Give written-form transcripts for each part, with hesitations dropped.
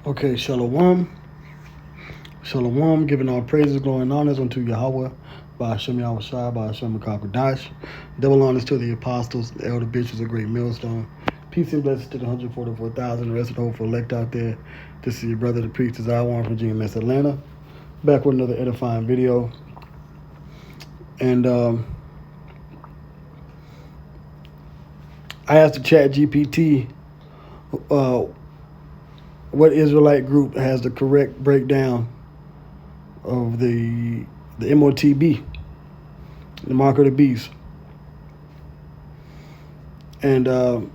Okay, Shalom. Shalom, giving all praises, glory, and honors unto Yahweh, by Hashem Yahweh Shai, by Hashem Dash. Double honors to the apostles, the elder bishops of Great Millstone. Peace and blessings to the 144,000, the rest of the hopeful elect out there. This is your brother, the priest, as I want from GMS Atlanta. Back with another edifying video. And I asked the Chatgpt what Israelite group has the correct breakdown of the Motb, the mark of the beast. And I'm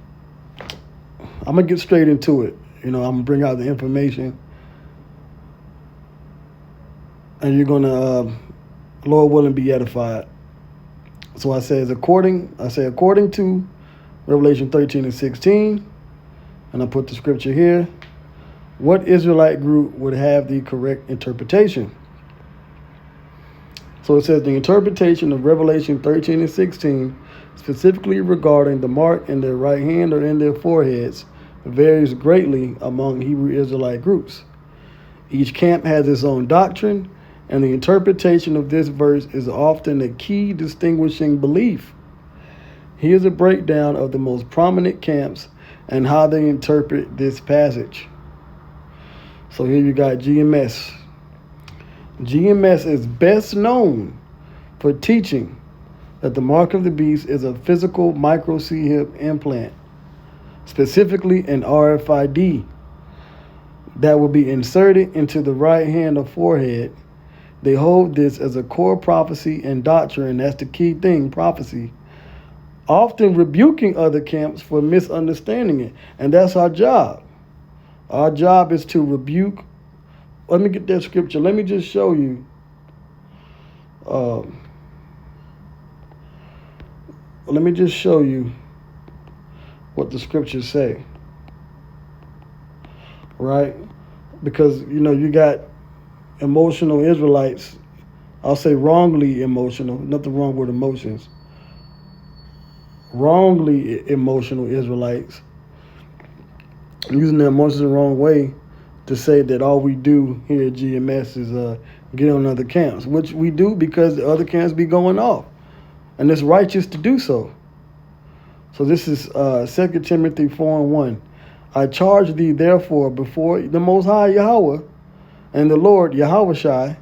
going to get straight into it. I'm going to bring out the information. And you're going to, Lord willing, be edified. So I say according to Revelation 13 and 16, and I put the scripture here, what Israelite group would have the correct interpretation? So it says the interpretation of Revelation 13 and 16, specifically regarding the mark in their right hand or in their foreheads, varies greatly among Hebrew Israelite groups. Each camp has its own doctrine, and the interpretation of this verse is often a key distinguishing belief. Here's a breakdown of the most prominent camps and how they interpret this passage. So here you got GMS. GMS is best known for teaching that the mark of the beast is a physical micro-C-hip implant, specifically an RFID, that will be inserted into the right hand or forehead. They hold this as a core prophecy and doctrine. That's the key thing, prophecy, often rebuking other camps for misunderstanding it. And that's our job. Our job is to rebuke. Let me get that scripture. Let me just show you. Let me just show you what the scriptures say. Right? Because, you got emotional Israelites. I'll say wrongly emotional. Nothing wrong with emotions. Wrongly emotional Israelites using their emotions the wrong way to say that all we do here at GMS is get on other camps, which we do because the other camps be going off, and it's righteous to do so. So this is 2 Timothy 4:1. I charge thee therefore before the Most High Yahweh and the Lord Yahweh Shai,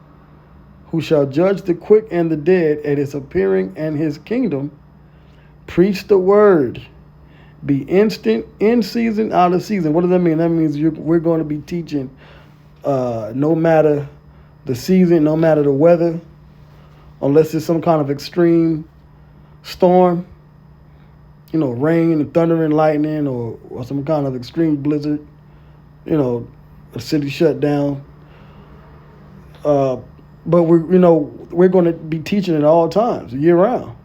who shall judge the quick and the dead at his appearing and his kingdom, preach the word. Be instant, in season, out of season. What does that mean? That means we're going to be teaching no matter the season, no matter the weather, unless it's some kind of extreme storm, rain and thunder and lightning, or some kind of extreme blizzard, a city shut down. But we're going to be teaching at all times, year round.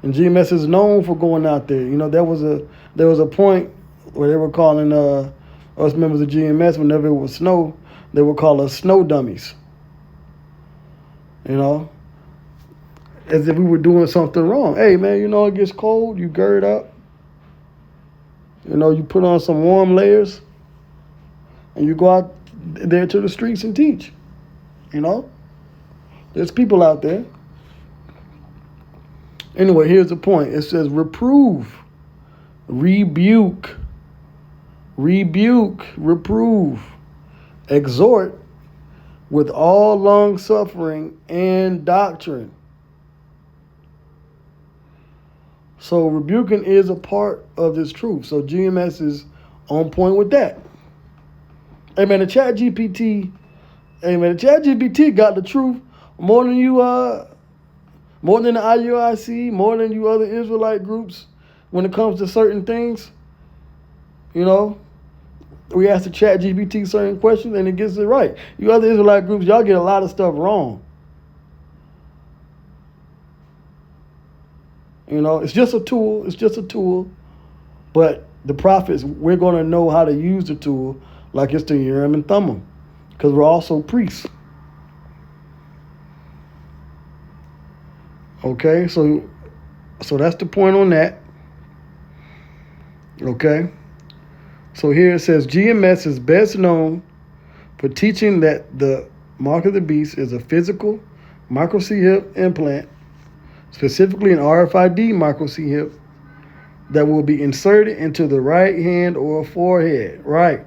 And GMS is known for going out there. There was a point where they were calling us members of GMS, whenever it was snow, they would call us snow dummies. As if we were doing something wrong. Hey, man, it gets cold, you gird up. You put on some warm layers, and you go out there to the streets and teach. There's people out there. Anyway, here's the point. It says reprove, rebuke, reprove, exhort with all long suffering and doctrine. So rebuking is a part of this truth. So GMS is on point with that. Hey man, the Chatgpt got the truth more than you more than the IUIC, more than you other Israelite groups when it comes to certain things. We ask the Chatgpt certain questions and it gets it right. You other Israelite groups, y'all get a lot of stuff wrong. It's just a tool. But the prophets, we're going to know how to use the tool like it's the Urim and Thummim, because we're also priests. Okay, so that's the point on that. Okay. So here it says GMS is best known for teaching that the mark of the beast is a physical micro C-hip implant, specifically an RFID micro C-hip that will be inserted into the right hand or forehead. Right.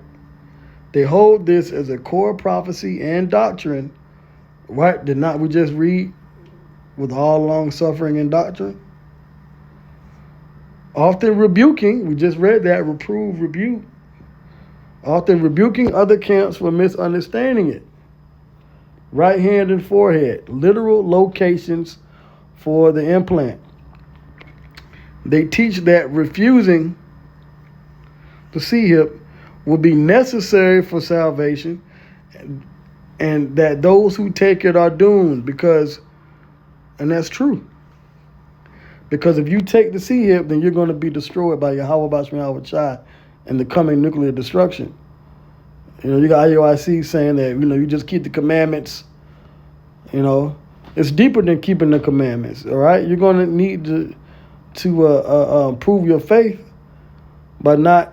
They hold this as a core prophecy and doctrine. Right? Did not we just read with all long suffering and doctrine? Often rebuking, we just read that, reprove, rebuke. Often rebuking other camps for misunderstanding it. Right hand and forehead, literal locations for the implant. They teach that refusing the C-hip will be necessary for salvation, and that those who take it are doomed and that's true. Because if you take the C-hip, then you're going to be destroyed by Yahweh Bashmi Shai and the coming nuclear destruction. You got IUIC saying that, you just keep the commandments. It's deeper than keeping the commandments, all right? You're going to need to prove your faith by not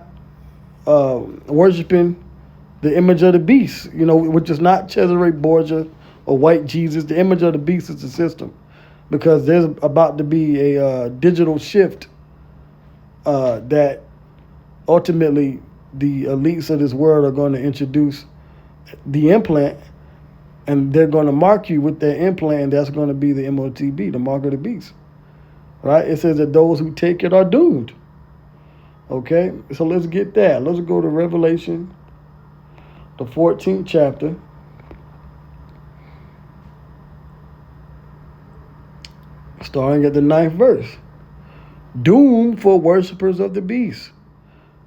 worshiping the image of the beast, which is not Cesare Borgia or white Jesus. The image of the beast is the system. Because there's about to be a digital shift that ultimately the elites of this world are going to introduce the implant, and they're going to mark you with that implant, and that's going to be the Motb, the mark of the beast. Right? It says that those who take it are doomed. Okay? So let's get that. Let's go to Revelation, the 14th chapter. Starting at the 9th verse. Doom for worshipers of the beast.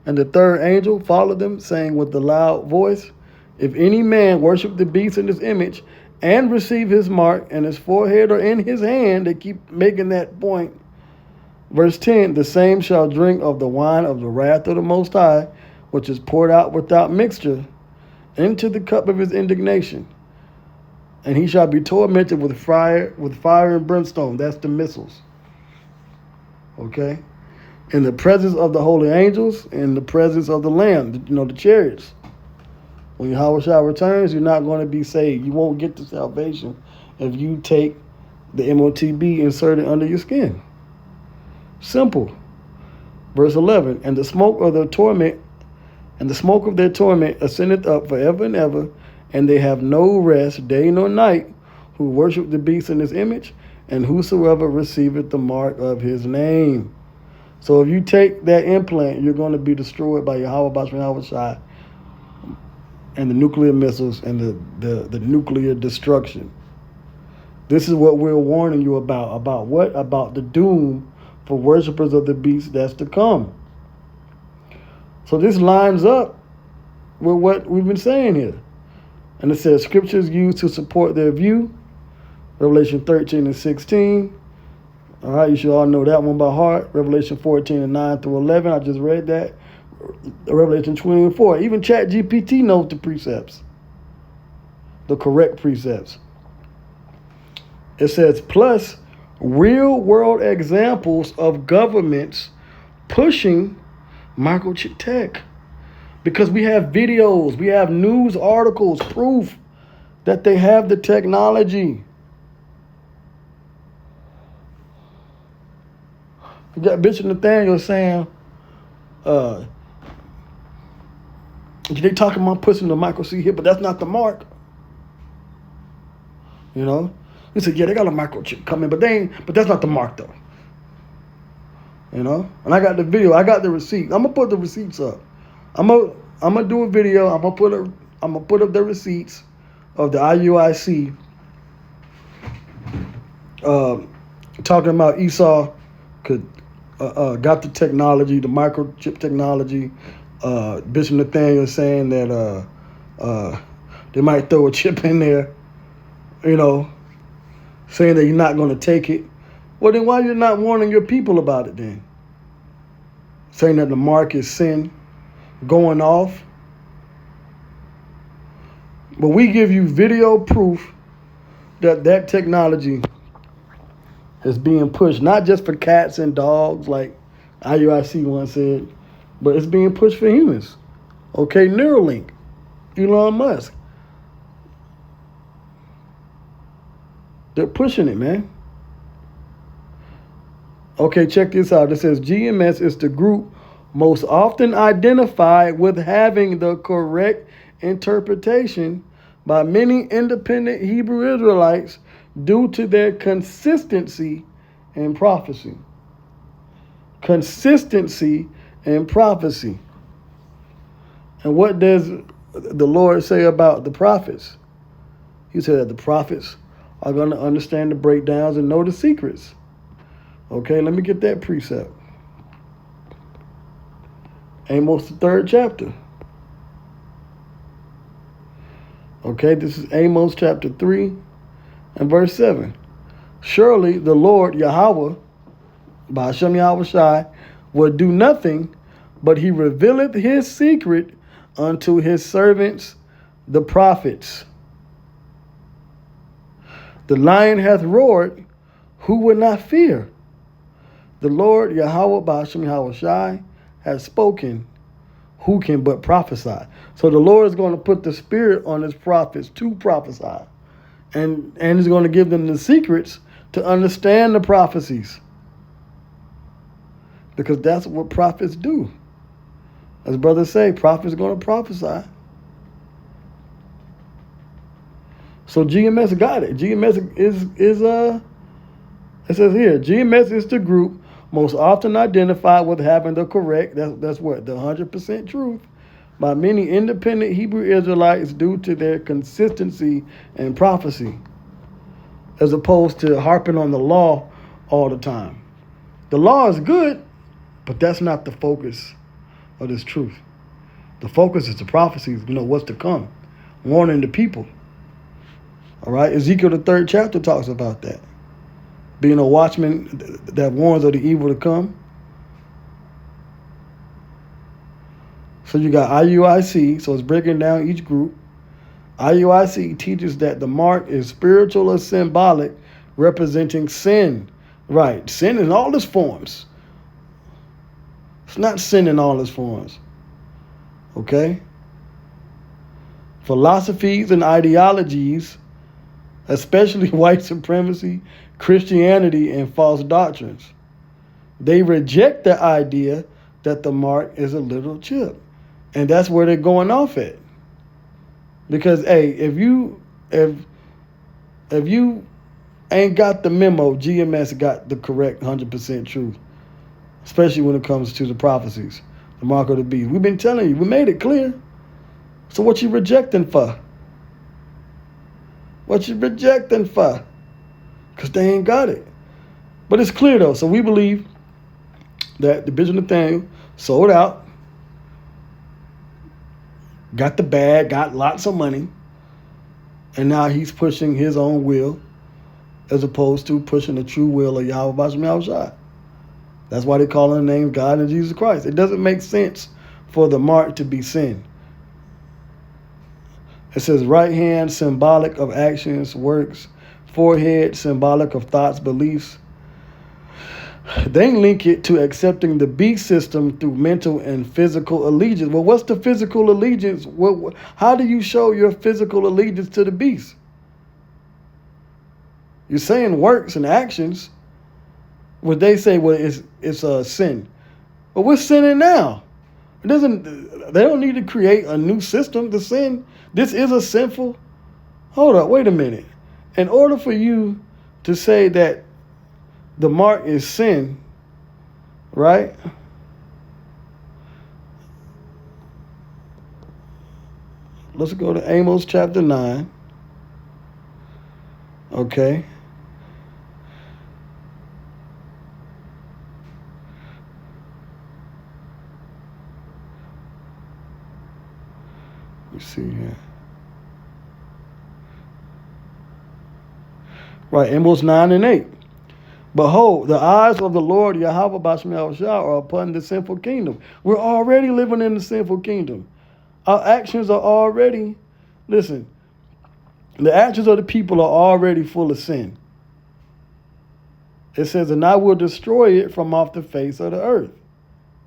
And the third angel followed them, saying with a loud voice, if any man worship the beast in his image and receive his mark in his forehead or in his hand, they keep making that point. Verse 10, the same shall drink of the wine of the wrath of the Most High, which is poured out without mixture into the cup of his indignation. And he shall be tormented with fire and brimstone. That's the missiles. Okay? In the presence of the holy angels, in the presence of the Lamb, the chariots. When Yahweh Shai returns, you're not going to be saved. You won't get to salvation if you take the Motb inserted under your skin. Simple. Verse 11, and the smoke of their torment ascendeth up forever and ever, and they have no rest day nor night, who worship the beast in his image, and whosoever receiveth the mark of his name. So if you take that implant, you're going to be destroyed by Yahweh Bashmi Shai and the nuclear missiles and the nuclear destruction. This is what we're warning you about. About what? About the doom for worshipers of the beast that's to come. So this lines up with what we've been saying here. And it says scriptures used to support their view. Revelation 13 and 16. All right, you should all know that one by heart. Revelation 14 and 9 through 11. I just read that. Revelation 20 and 4. Even Chatgpt knows the precepts. The correct precepts. It says, plus real world examples of governments pushing microchip tech. Because we have videos, we have news articles, proof that they have the technology. You got Bishop Nathaniel saying, they talking about pushing the micro C here, but that's not the mark. He said, yeah, they got a microchip coming, but that's not the mark though. And I got the video, I got the receipt. I'm gonna put the receipts up. I'm gonna do a video. I'm gonna put up the receipts of the IUIC talking about Esau could got the technology, the microchip technology. Bishop Nathaniel saying that they might throw a chip in there, saying that you're not going to take it. Well, then why you're not warning your people about it then? Saying that the mark is sin, going off. But we give you video proof that technology is being pushed, not just for cats and dogs like IUIC once said, but it's being pushed for humans. Okay, Neuralink, Elon Musk. They're pushing it, man. Okay, check this out. It says GMS is the group most often identified with having the correct interpretation by many independent Hebrew Israelites due to their consistency in prophecy. Consistency in prophecy. And what does the Lord say about the prophets? He said that the prophets are going to understand the breakdowns and know the secrets. Okay, let me get that precept. Amos, the 3rd chapter. Okay, this is Amos chapter 3 and verse 7. Surely the Lord Yahweh, by Hashem Yahweh Shai, will do nothing, but he revealeth his secret unto his servants, the prophets. The lion hath roared, who will not fear? The Lord Yahweh, by Hashem Yahweh Shai, has spoken, who can but prophesy? So the Lord is going to put the spirit on his prophets to prophesy. And he's going to give them the secrets to understand the prophecies. Because that's what prophets do. As brothers say, prophets are going to prophesy. So GMS got it. GMS is it says here, GMS is the group most often identified with having the correct, that's what, the 100% truth, by many independent Hebrew Israelites due to their consistency in prophecy, as opposed to harping on the law all the time. The law is good, but that's not the focus of this truth. The focus is the prophecies, what's to come, warning the people. All right, Ezekiel the 3rd chapter talks about that. Being a watchman that warns of the evil to come. So you got IUIC, so it's breaking down each group. IUIC teaches that the mark is spiritual or symbolic, representing sin. Right, sin in all its forms. It's not sin in all its forms. Okay? Philosophies and ideologies, especially white supremacy, Christianity, and false doctrines, they reject the idea that the mark is a little chip. And that's where they're going off at. Because, hey, if you ain't got the memo, GMS got the correct 100% truth, especially when it comes to the prophecies, the mark of the beast. We've been telling you, we made it clear. So what you rejecting for? What you rejecting for? Because they ain't got it. But it's clear, though. So we believe that the Bishop Nathaniel sold out, got the bag, got lots of money, and now he's pushing his own will as opposed to pushing the true will of Yahweh B'Shem Yahweh Shai. That's why they call him the name God and Jesus Christ. It doesn't make sense for the mark to be sin. It says right hand, symbolic of actions, works. Forehead, symbolic of thoughts, beliefs. They link it to accepting the beast system through mental and physical allegiance. Well, what's the physical allegiance? How do you show your physical allegiance to the beast? You're saying works and actions. Would they say, well, it's a sin? But we're sinning now. They don't need to create a new system to sin. This is a sinful. Hold up, wait a minute. In order for you to say that the mark is sin, right? Let's go to Amos chapter 9. Okay. Let's see here. Right, Amos 9 and 8. Behold, the eyes of the Lord Yahweh B'Shem Yahweh Shai are upon the sinful kingdom. We're already living in the sinful kingdom. Our actions are already, listen, the actions of the people are already full of sin. It says, and I will destroy it from off the face of the earth.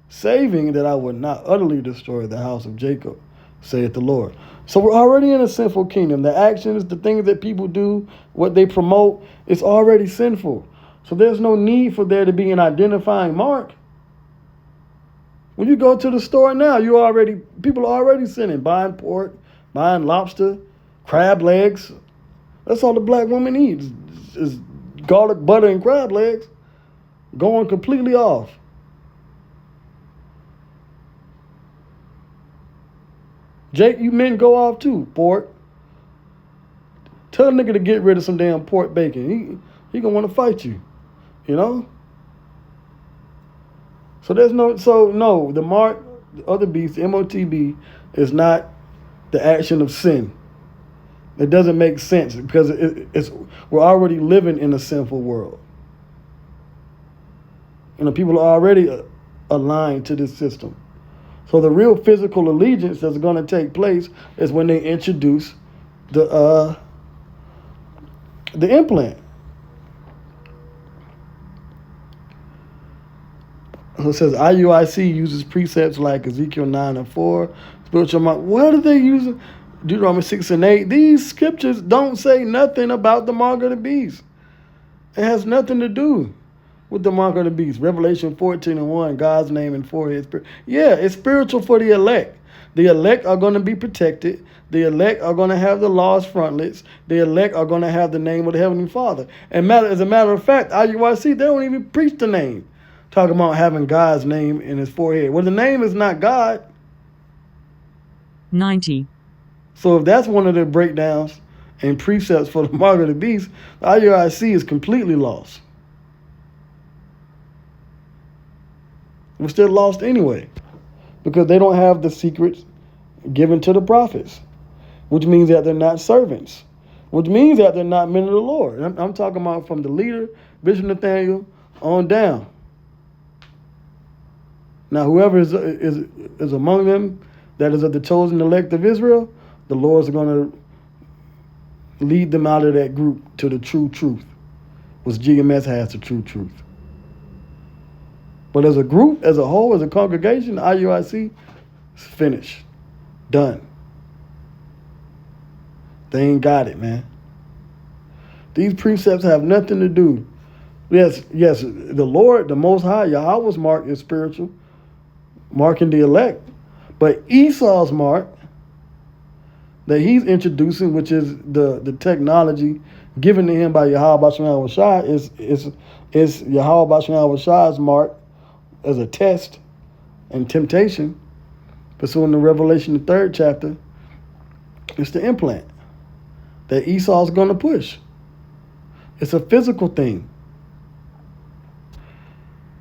saving that I would not utterly destroy the house of Jacob, saith the Lord. So we're already in a sinful kingdom. The actions, the things that people do, what they promote, it's already sinful. So there's no need for there to be an identifying mark. When you go to the store now, people are already sinning, buying pork, buying lobster, crab legs. That's all the black woman eats is garlic butter and crab legs, going completely off. Jake, you men go off too, pork. Tell a nigga to get rid of some damn pork bacon. He gonna want to fight you, you know? So the mark of the beast, Motb, is not the action of sin. It doesn't make sense because we're already living in a sinful world. People are already aligned to this system. So the real physical allegiance that's going to take place is when they introduce the implant. So it says IUIC uses precepts like Ezekiel 9 and 4, spiritual mark. What are they using? Deuteronomy 6 and 8. These scriptures don't say nothing about the mark of the beast. It has nothing to do with the mark of the beast. Revelation 14 and 1, God's name and forehead. Yeah, it's spiritual for the elect. The elect are going to be protected. The elect are going to have the law's frontlets. The elect are going to have the name of the Heavenly Father. And as a matter of fact, IUIC, they don't even preach the name. Talking about having God's name in his forehead. Well, the name is not God. 90. So if that's one of the breakdowns and precepts for the mark of the beast, the IUIC is completely lost. We're still lost anyway, because they don't have the secrets given to the prophets, which means that they're not servants, which means that they're not men of the Lord. I'm talking about from the leader, Bishop Nathaniel, on down. Now, whoever is among them that is of the chosen elect of Israel, the Lord's going to lead them out of that group to the true truth, which GMS has the true truth. But as a group, as a whole, as a congregation, IUIC is finished. Done. They ain't got it, man. These precepts have nothing to do. Yes, the Lord, the Most High, Yahweh's mark is spiritual, marking the elect. But Esau's mark that he's introducing, which is the technology given to him by Yahweh Basham al-Shai, is Yahweh Basham al-Shai's mark as a test and temptation. Pursuing the Revelation, the 3rd chapter, it's the implant that Esau's going to push. It's a physical thing.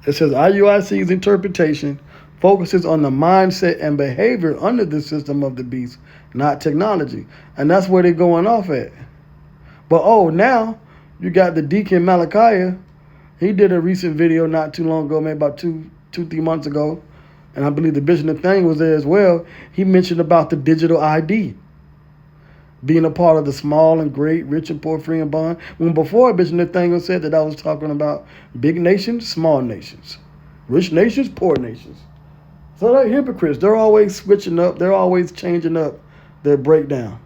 It says IUIC's interpretation focuses on the mindset and behavior under the system of the beast, not technology. And that's where they're going off at. But now you got the Deacon Malachi. He did a recent video not too long ago, maybe about 3 months ago. And I believe the Bishop Nathaniel was there as well. He mentioned about the digital ID being a part of the small and great, rich and poor, free and bond. When before Bishop Nathaniel said that I was talking about big nations, small nations, rich nations, poor nations. So they're hypocrites. They're always switching up. They're always changing up their breakdown.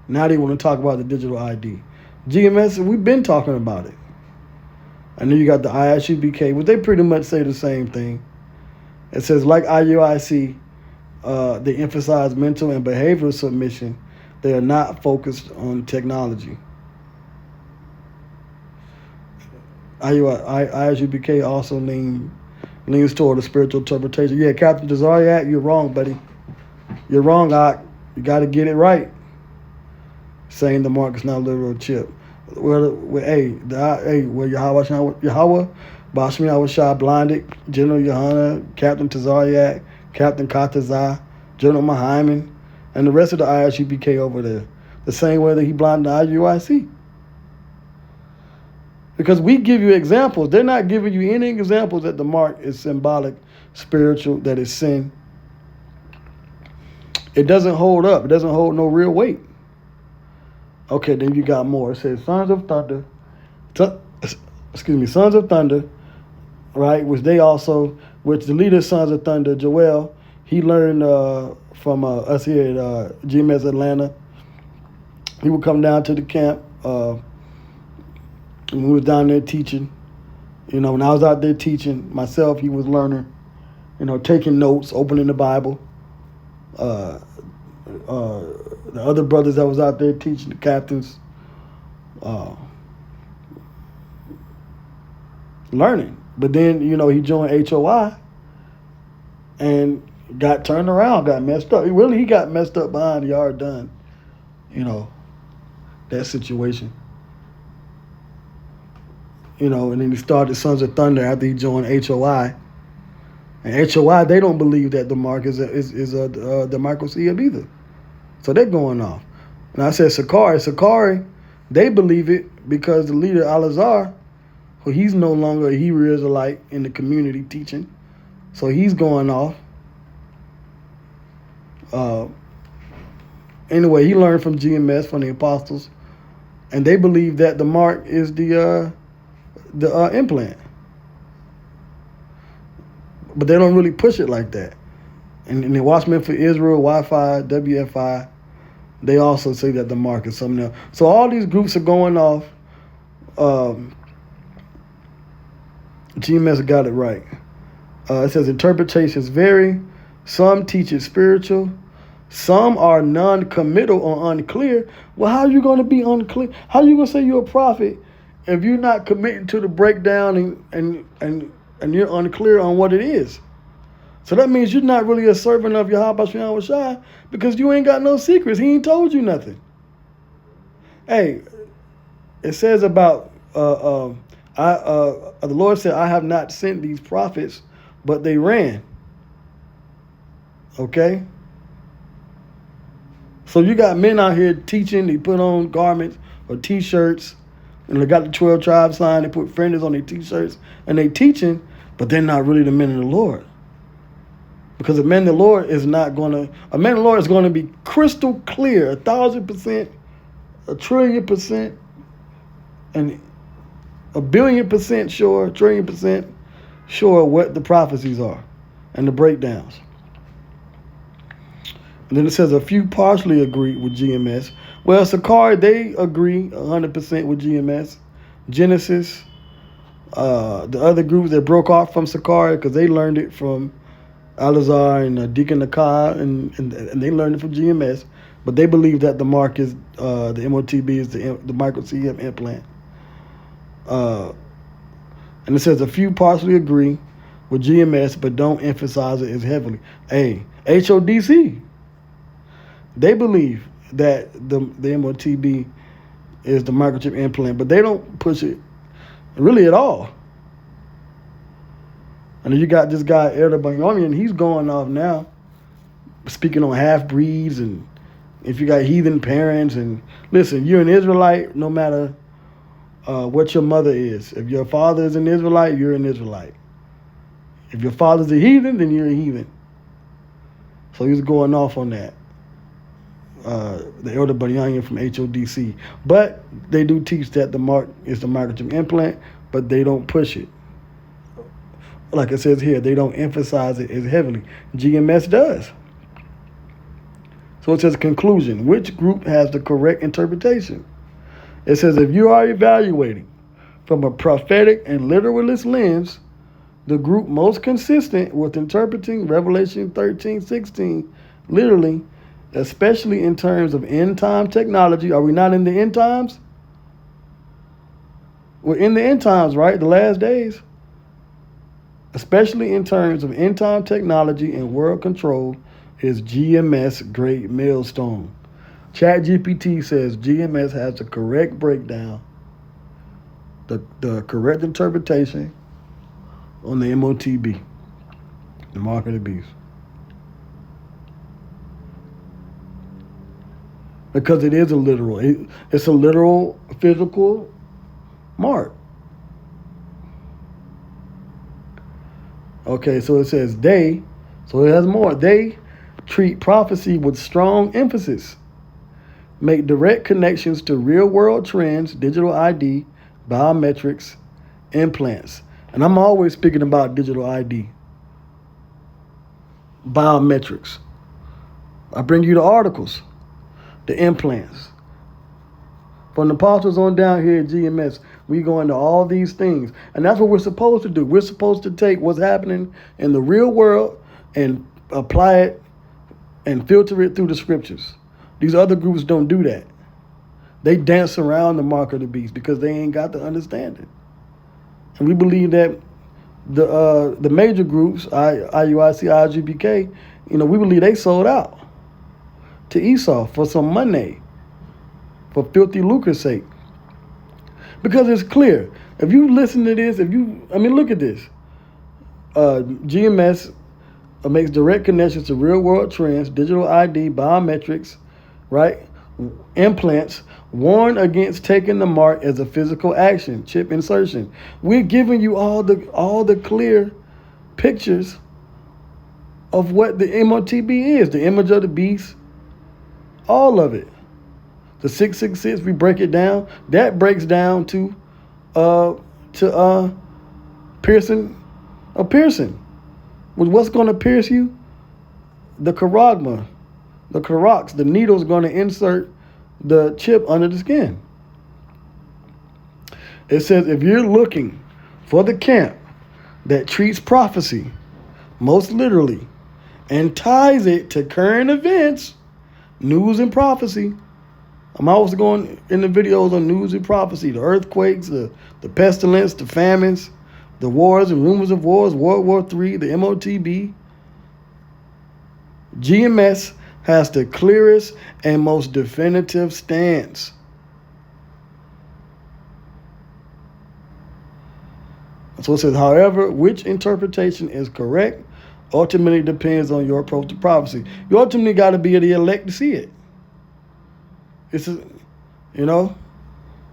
Now they want to talk about the digital ID. GMS, we've been talking about it. And then you got the ISUBK, which they pretty much say the same thing. It says, like IUIC, they emphasize mental and behavioral submission. They are not focused on technology. ISUBK also leans toward a spiritual interpretation. Yeah, Captain Desariat, you're wrong, buddy. You're wrong, Ock. You got to get it right. Saying the mark is not a literal chip. Where Yahweh Bashmi Awashai blinded General Yohana, Captain Tazariak, Captain Katazai, General Mahyman, and the rest of the ISUBK over there. The same way that he blinded the IUIC. Because we give you examples. They're not giving you any examples that the mark is symbolic, spiritual, that is sin. It doesn't hold up. It doesn't hold no real weight. Okay, then you got more. It says, Sons of Thunder, right? Which the leader of Sons of Thunder, Joel, he learned from us here at GMS Atlanta. He would come down to the camp when we was down there teaching. You know, when I was out there teaching myself, he was learning, taking notes, opening the Bible. The other brothers that was out there teaching, the captains, learning. But then, he joined HOI and got turned around, got messed up. He got messed up behind the yard done, that situation. And then he started Sons of Thunder after he joined HOI. And HOI, they don't believe that the mark is the micro-CM either. So they're going off. And I said Sakari, they believe it because the leader, Al-Azhar, who he's no longer a Hebrew Israelite in the community teaching. So he's going off. Anyway, he learned from GMS, from the apostles. And they believe that the mark is the implant. But they don't really push it like that. And the Watchmen for Israel, Wi-Fi, WFI, they also say that the mark is something else. So all these groups are going off. GMS got it right. It says interpretations vary. Some teach it spiritual. Some are non-committal or unclear. Well, how are you going to be unclear? How are you going to say you're a prophet if you're not committing to the breakdown and you're unclear on what it is? So that means you're not really a servant of Yahweh Shem Shai because you ain't got no secrets. He ain't told you nothing. Hey, it says about the Lord said, I have not sent these prophets, but they ran. Okay? So you got men out here teaching, they put on garments or T-shirts, and they got the 12 tribe sign, they put frienders on their T-shirts, and they teaching, but they're not really the men of the Lord. Because a man of the Lord is going to be crystal clear, 1,000%, 1,000,000,000,000%, and 1,000,000,000% sure, 1,000,000,000,000% sure what the prophecies are and the breakdowns. And then it says a few partially agree with GMS. Well, Sakari, they agree 100% with GMS. Genesis, the other groups that broke off from Sakari because they learned it from Al-Azhar and Deacon Nakai, and they learned it from GMS. But they believe that the mark is, the Motb is the micro-CM implant. And it says a few partially agree with GMS, but don't emphasize it as heavily. Hey, HODC, they believe that the Motb is the microchip implant, but they don't push it really at all. And then you got this guy, Elder Banyonian, he's going off now, speaking on half-breeds, and if you got heathen parents, and listen, you're an Israelite no matter what your mother is. If your father is an Israelite, you're an Israelite. If your father's a heathen, then you're a heathen. So he's going off on that. The Elder Banyonian from HODC. But they do teach that the mark is the microchip implant, but they don't push it. Like it says here, they don't emphasize it as heavily. GMS does. So it says conclusion. Which group has the correct interpretation? It says if you are evaluating from a prophetic and literalist lens, the group most consistent with interpreting Revelation 13:16 literally, especially in terms of end-time technology. Are we not in the end times? We're in the end times, right? The last days. Especially in terms of end-time technology and world control, is GMS Great Millstone. Chatgpt says GMS has the correct breakdown, the correct interpretation on the Motb, the mark of the beast. Because it is a literal, it's a literal physical mark. Okay, so it says they, so it has more. They treat prophecy with strong emphasis, make direct connections to real-world trends, digital ID, biometrics, implants. And I'm always speaking about digital ID, biometrics. I bring you the articles, the implants. From the apostles on down here at GMS, we go into all these things. And that's what we're supposed to do. We're supposed to take what's happening in the real world and apply it and filter it through the scriptures. These other groups don't do that. They dance around the mark of the beast because they ain't got the understanding. And we believe that the major groups, IUIC, IGBK, we believe they sold out to Esau for some money, for filthy lucre's sake. Because it's clear. If you listen to this, look at this. GMS makes direct connections to real world trends, digital ID, biometrics, right? Implants, warn against taking the mark as a physical action, chip insertion. We're giving you all the clear pictures of what the Motb is, the image of the beast, all of it. The 666, we break it down. That breaks down to piercing. With what's going to pierce you? The charagma, the charax, the needle's going to insert the chip under the skin. It says if you're looking for the camp that treats prophecy most literally and ties it to current events, news and prophecy. I'm always going in the videos on news and prophecy, the earthquakes, the pestilence, the famines, the wars and rumors of wars, World War III, the Motb. GMS has the clearest and most definitive stance. So it says, however, which interpretation is correct ultimately depends on your approach to prophecy. You ultimately got to be the elect to see it. If you're not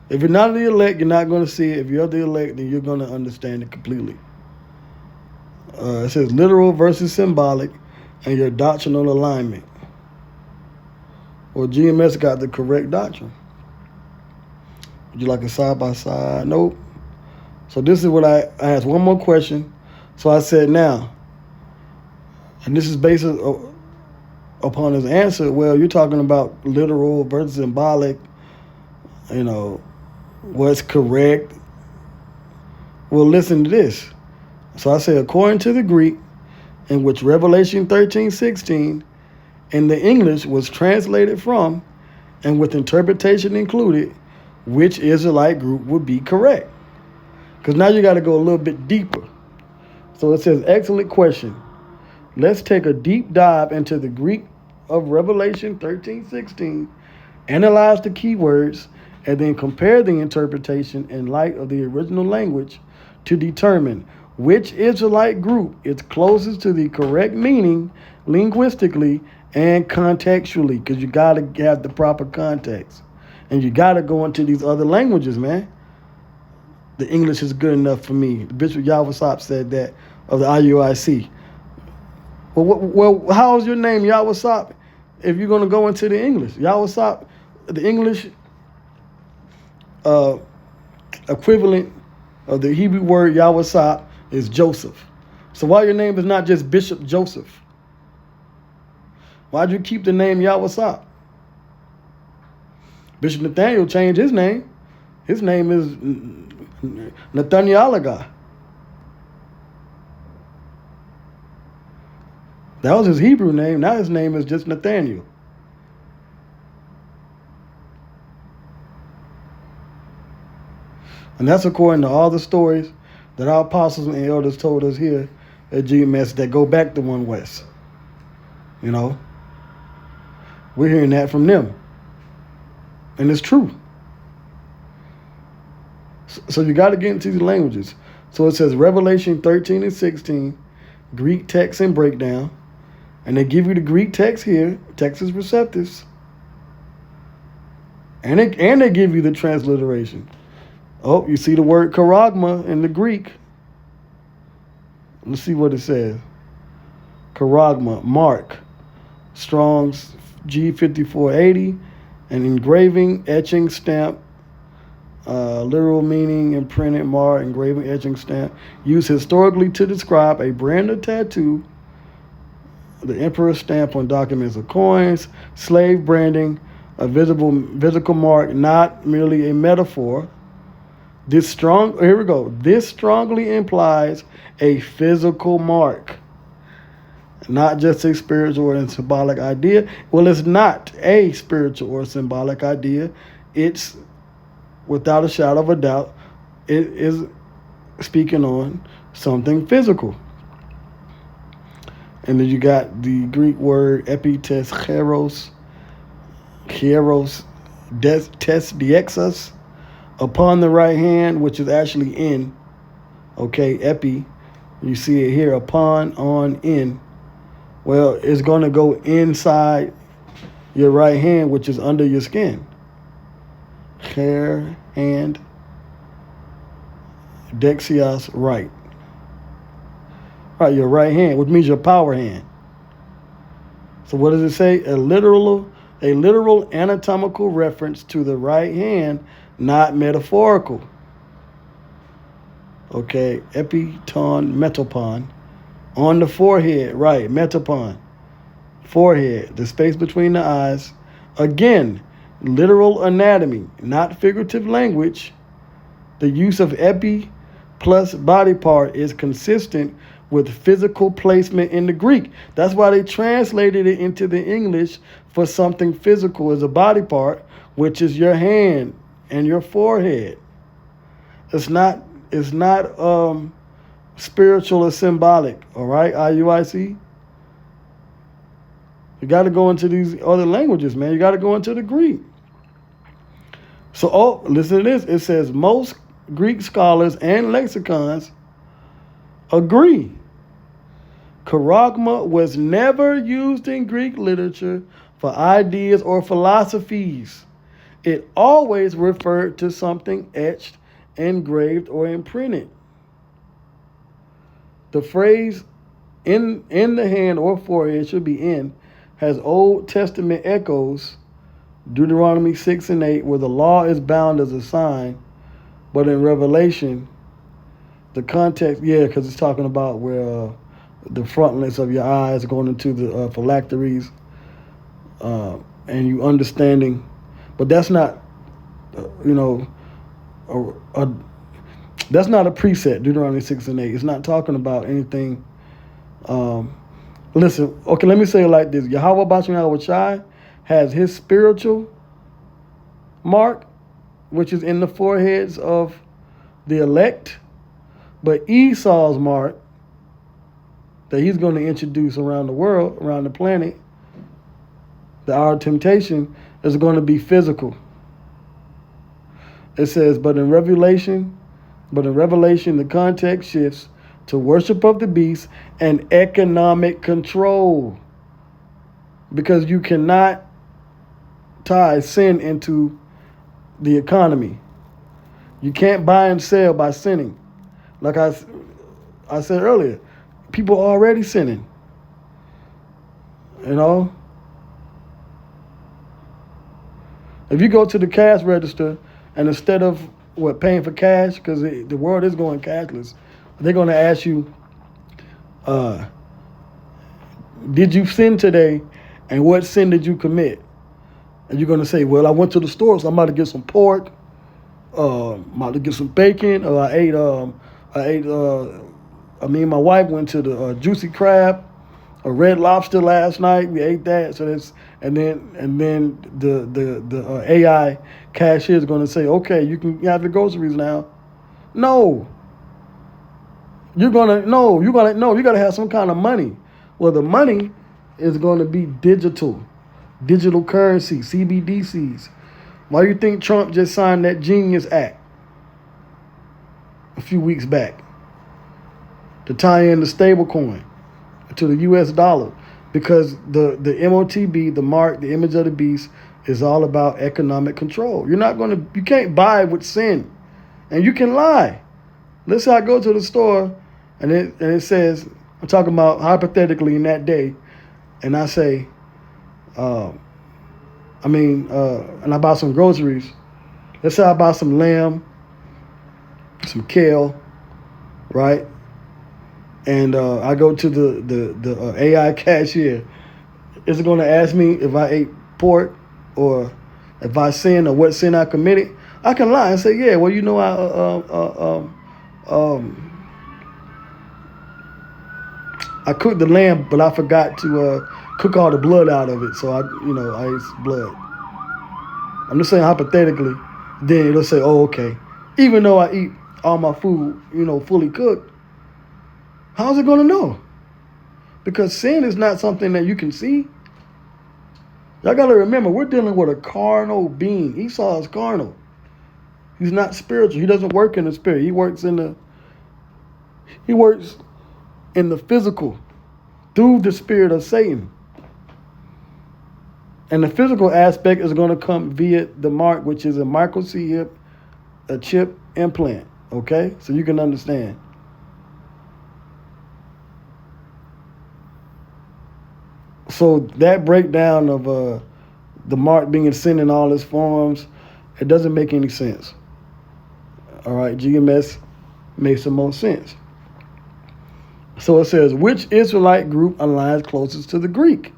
the elect, you're not going to see it. If you're the elect, then you're going to understand it completely. It says literal versus symbolic and your doctrinal alignment. Well, GMS got the correct doctrine. Would you like a side-by-side? Nope. So this is what I asked. One more question. So I said now, and this is based upon his answer, well, you're talking about literal versus symbolic, what's correct. Well, listen to this. So I say, according to the Greek, in which Revelation 13:16 in the English was translated from, and with interpretation included, which Israelite group would be correct? Because now you got to go a little bit deeper. So it says, excellent question. Let's take a deep dive into the Greek of Revelation 13:16, analyze the keywords, and then compare the interpretation in light of the original language to determine which Israelite group is closest to the correct meaning linguistically and contextually, because you got to have the proper context. And you got to go into these other languages, man. The English is good enough for me. Bishop Yawasop said that of the IUIC. Well, how's your name, Yawasop, if you're going to go into the English? Yawasop, the English equivalent of the Hebrew word Yawasop is Joseph. So why your name is not just Bishop Joseph? Why'd you keep the name Yawasop? Bishop Nathaniel changed his name. His name is Nathanielaga. That was his Hebrew name. Now his name is just Nathaniel. And that's according to all the stories that our apostles and elders told us here at GMS that go back to One West. We're hearing that from them. And it's true. So you got to get into these languages. So it says Revelation 13 and 16, Greek text and breakdown. And they give you the Greek text here, Textus Receptus. And they give you the transliteration. Oh, you see the word charagma in the Greek. Let's see what it says. Charagma, mark, Strong's G5480, an engraving, etching, stamp, Literal meaning, imprinted, mark, engraving, etching, stamp. Used historically to describe a brand of tattoo. The emperor's stamp on documents or coins. Slave branding, a visible physical mark, not merely a metaphor. Here we go. This strongly implies a physical mark, not just a spiritual and symbolic idea. Well, it's not a spiritual or symbolic idea. It's, without a shadow of a doubt, it is speaking on something physical. And then you got the Greek word epites hieros, tes diexus, upon the right hand, which is actually in. Okay, epi, you see it here, upon, on, in. Well, it's going to go inside your right hand, which is under your skin. Hair, hand, dexios, right. Right, your right hand, which means your power hand. So what does it say? A literal anatomical reference to the right hand, not metaphorical. Okay, epiton, metopon. On the forehead, right, metopon. Forehead, the space between the eyes. Again, literal anatomy, not figurative language. The use of epi plus body part is consistent with physical placement in the Greek. That's why they translated it into the English for something physical as a body part, which is your hand and your forehead. It's not spiritual or symbolic, all right, IUIC? You got to go into these other languages, man. You got to go into the Greek. So, listen to this. It says most Greek scholars and lexicons agree. Charagma was never used in Greek literature for ideas or philosophies. It always referred to something etched, engraved, or imprinted. The phrase in the hand or forehead, should be in, has Old Testament echoes, Deuteronomy 6 and 8, where the law is bound as a sign, but in Revelation, the context, because it's talking about where the frontlets of your eyes are going into the phylacteries, and you understanding, but that's not, that's not a preset, Deuteronomy 6 and 8. It's not talking about anything. Listen, okay, let me say it like this. Yahweh Basham Yahweh Shai has his spiritual mark, which is in the foreheads of the elect, but Esau's mark that he's going to introduce around the world, around the planet, the hour of temptation, is going to be physical. It says, but in Revelation, the context shifts to worship of the beast and economic control. Because you cannot tie sin into the economy. You can't buy and sell by sinning. Like I said earlier, people are already sinning. If you go to the cash register and instead of paying for cash, because the world is going cashless, they're going to ask you, did you sin today, and what sin did you commit? And you're going to say, well, I went to the store, so I'm about to get some pork, I'm about to get some bacon, or me and my wife went to the Juicy Crab, a Red Lobster last night. We ate that. So and then the AI cashier is going to say, okay, you can have your groceries now. No. You got to have some kind of money. Well, the money is going to be digital currency, CBDCs. Why do you think Trump just signed that Genius Act a few weeks back to tie in the stable coin to the U.S. dollar? Because the Motb, the mark, the image of the beast, is all about economic control. You can't buy with sin, and you can lie. Let's say I go to the store and it says, I'm talking about hypothetically in that day, and I say, and I buy some groceries, Let's say I buy some lamb, some kale, right? And I go to the AI cashier. Is it going to ask me if I ate pork or if I sinned or what sin I committed? I can lie and say, yeah, well, I cooked the lamb, but I forgot to cook all the blood out of it. So I ate blood. I'm just saying hypothetically. Then it'll say, oh, okay. Even though I eat all my food, fully cooked, how's it going to know? Because sin is not something that you can see. Y'all got to remember, we're dealing with a carnal being. Esau is carnal. He's not spiritual. He doesn't work in the spirit. He works in the physical through the spirit of Satan. And the physical aspect is going to come via the mark, which is a a chip implant. Okay? So you can understand. So that breakdown of the mark being sin in all its forms, it doesn't make any sense. All right, GMS makes the most sense. So it says, which Israelite group aligns closest to the Greek?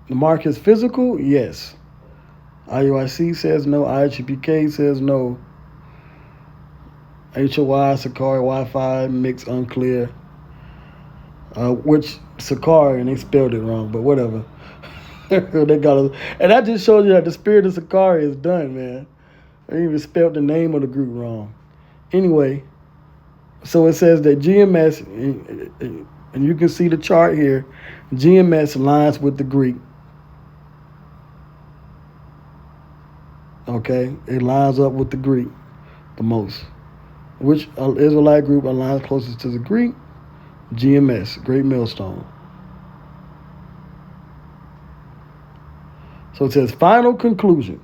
The mark is physical? Yes. IUIC says no. IHPK says no. HOI, Sakari, Wi-Fi, mix unclear. Which Sakari, and they spelled it wrong, but whatever. And that just shows you that the spirit of Sakari is done, man. They even spelled the name of the group wrong. Anyway, so it says that GMS, and you can see the chart here, GMS aligns with the Greek. Okay, it lines up with the Greek the most. Which Israelite group aligns closest to the Greek? GMS, Great Millstone. So it says, final conclusion.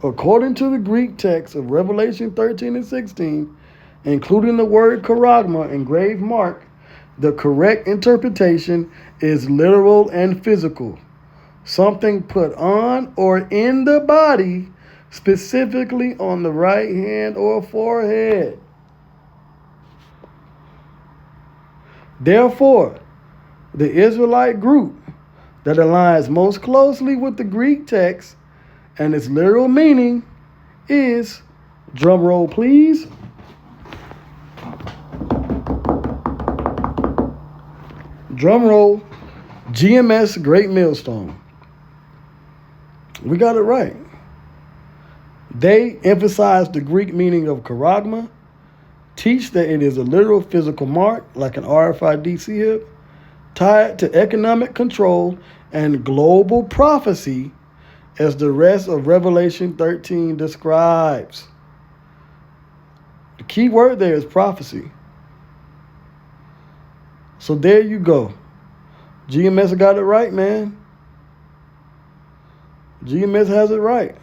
According to the Greek text of Revelation 13 and 16, including the word charagma, engraved mark, the correct interpretation is literal and physical. Something put on or in the body, specifically on the right hand or forehead. Therefore, the Israelite group that aligns most closely with the Greek text and its literal meaning is, drum roll please, drum roll, GMS Great Millstone. We got it right. They emphasize the Greek meaning of charagma, teach that it is a literal physical mark like an RFID chip, tied to economic control and global prophecy as the rest of Revelation 13 describes. The key word there is prophecy. So there you go. GMS got it right, man. GMS has it right.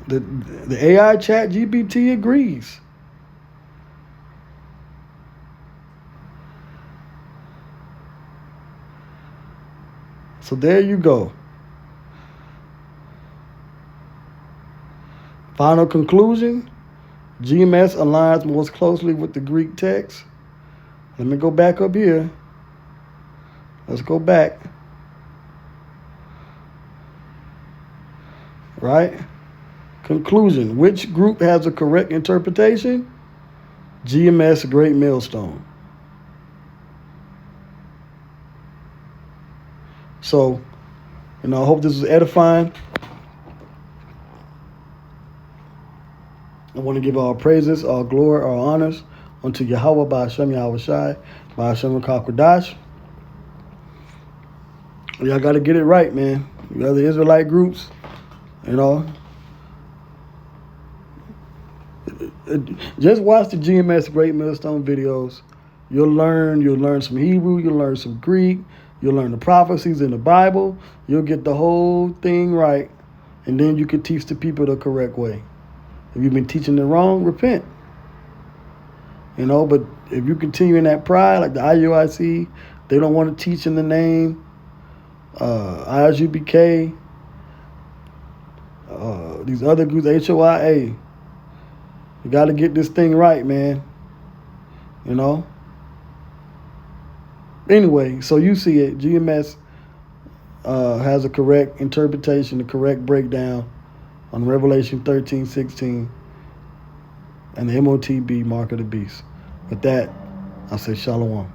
The AI Chatgpt agrees. So there you go. Final conclusion, GMS aligns most closely with the Greek text. Let me go back up here. Let's go back. Right? Conclusion, which group has the correct interpretation? GMS Great Millstone. So, I hope this was edifying. I want to give all praises, all glory, all honors unto Yahweh, Ba'ashem Yahweh Shai, Ba'ashem Kakwadash. Y'all got to get it right, man. You got the Israelite groups, Just watch the GMS Great Millstone videos. You'll learn some Hebrew, you'll learn some Greek, you'll learn the prophecies in the Bible, you'll get the whole thing right, and then you can teach the people the correct way. If you've been teaching it wrong, repent. But if you continue in that pride, like the IUIC, They don't want to teach in the name. IGBK, these other groups, HOIA. You got to get this thing right, man. You know? Anyway, so you see it. GMS has a correct interpretation, a correct breakdown on Revelation 13:16 and the Motb, mark of the beast. With that, I say shalom.